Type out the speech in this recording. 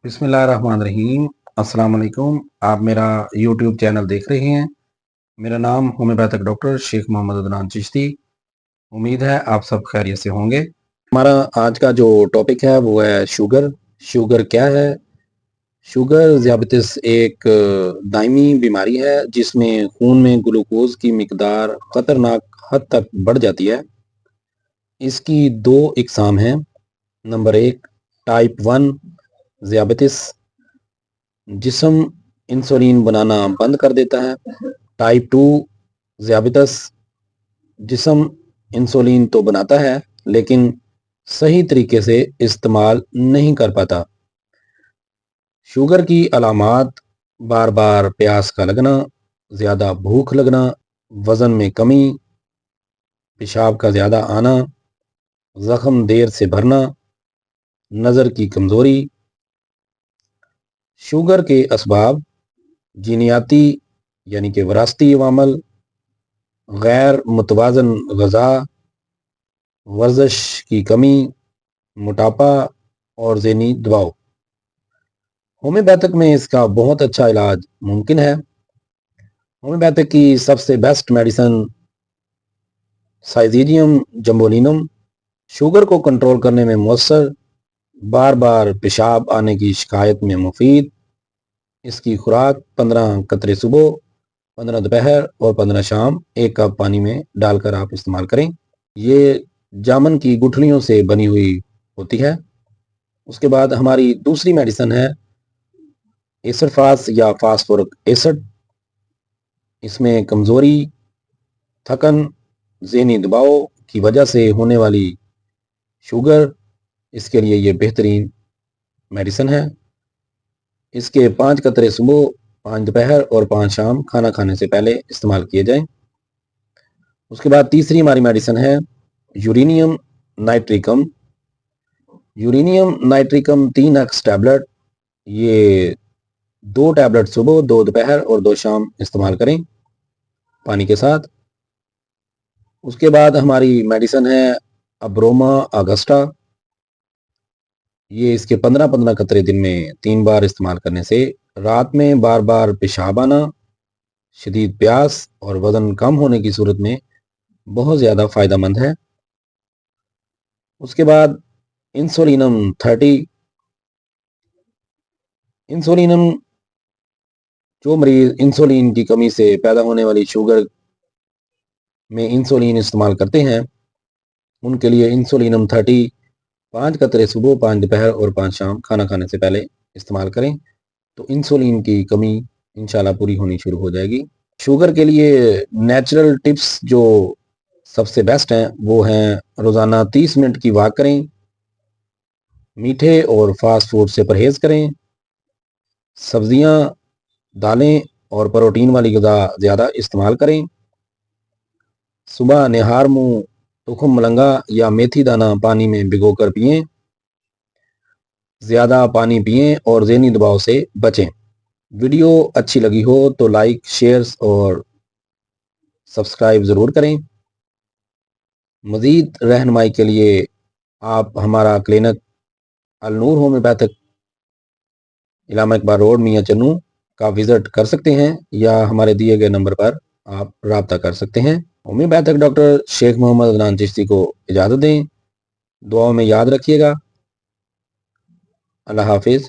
बिस्मिल्लाहिर्रहमानिर्रहीम। अस्सलाम वालेकुम। आप मेरा यूट्यूब चैनल देख रहे हैं। मेरा नाम होम्योपैथिक डॉक्टर शेख मोहम्मद अदनान चिश्ती। उम्मीद है आप सब खैरियत से होंगे। हमारा आज का जो टॉपिक है वो है शुगर। शुगर क्या है? शुगर ज़ियाबतीस एक दायमी बीमारी है जिसमें खून में ग्लूकोज की मिकदार ख़तरनाक हद तक बढ़ जाती है। इसकी दो इकसाम हैं। नंबर 1 टाइप 1 ज़ियाबतीस, जिस्म इंसुलिन बनाना बंद कर देता है। टाइप 2 ज़ियाबतीस, जिस्म इंसुलिन तो बनाता है लेकिन सही तरीके से इस्तेमाल नहीं कर पाता। शुगर की अलामात बार बार प्यास का लगना, ज़्यादा भूख लगना, वज़न में कमी, पेशाब का ज़्यादा आना, ज़ख्म देर से भरना, नज़र की कमज़ोरी। शुगर के असबाब जीनियाती यानी कि विरासती अवामल, गैर मुतवाज़न ग़िज़ा, वर्जिश की कमी, मोटापा और ज़हनी दबाव। होम्योपैथिक में इसका बहुत अच्छा इलाज मुमकिन है। होम्योपैथिक की सबसे बेस्ट मेडिसिन साइज़िडियम जम्बोलिनम शुगर को कंट्रोल करने में मुअस्सर, बार बार पेशाब आने की शिकायत में मुफीद। इसकी खुराक 15 कतरे सुबह, 15 दोपहर और 15 शाम 1 कप पानी में डालकर आप इस्तेमाल करें। ये जामन की गुठलियों से बनी हुई होती है। उसके बाद हमारी दूसरी मेडिसिन है एसरफास या फास्फोरिक एसिड। इसमें कमज़ोरी, थकन, ज़हनी दबाव की वजह से होने वाली शुगर, इसके लिए ये बेहतरीन मेडिसिन है। इसके 5 कतरे सुबह, 5 दोपहर और 5 शाम खाना खाने से पहले इस्तेमाल किए जाएं। उसके बाद तीसरी हमारी मेडिसिन है uranium nitricum. Uranium nitricum 3x tablet. ये 2 टैबलेट सुबह, 2 दोपहर और 2 शाम इस्तेमाल करें पानी के साथ। उसके बाद हमारी मेडिसिन है अब्रोमा अगस्टा। ये इसके 15-15 कतरे दिन में 3 बार इस्तेमाल करने से रात में बार बार पेशाब आना, शदीद प्यास और वज़न कम होने की सूरत में बहुत ज़्यादा फ़ायदेमंद है। उसके बाद इंसुलिनम 30। इंसुलिनम, जो मरीज़ इंसुलिन की कमी से पैदा होने वाली शुगर में इंसुलिन इस्तेमाल करते हैं, उनके लिए इंसुलिनम 30 5 कतरे सुबह, 5 दोपहर और 5 शाम खाना खाने से पहले इस्तेमाल करें तो इंसुलिन की कमी इंशाल्लाह पूरी होनी शुरू हो जाएगी। शुगर के लिए नेचुरल टिप्स जो सबसे बेस्ट हैं वो हैं रोज़ाना 30 मिनट की वॉक करें, मीठे और फास्ट फूड से परहेज़ करें, सब्जियां, दालें और प्रोटीन वाली ग़िज़ा ज़्यादा इस्तेमाल करें, सुबह निहार मुँह तुखम मलंगा या मेथी दाना पानी में भिगोकर पिएं, ज़्यादा पानी पिएं और ज़हनी दबाव से बचें। वीडियो अच्छी लगी हो तो लाइक, शेयर्स और सब्सक्राइब ज़रूर करें। मज़ीद रहनुमाई के लिए आप हमारा क्लिनिक अल नूर होम्योपैथिक, इलामा इकबाल रोड, मियां चन्नू का विज़िट कर सकते हैं या हमारे दिए गए नंबर पर आप रब्ता कर सकते हैं। होम्योपैथिक डॉक्टर शेख मोहम्मद अदनान चिश्ती को इजाज़त दें। दुआओं में याद रखिएगा। अल्लाह हाफिज़।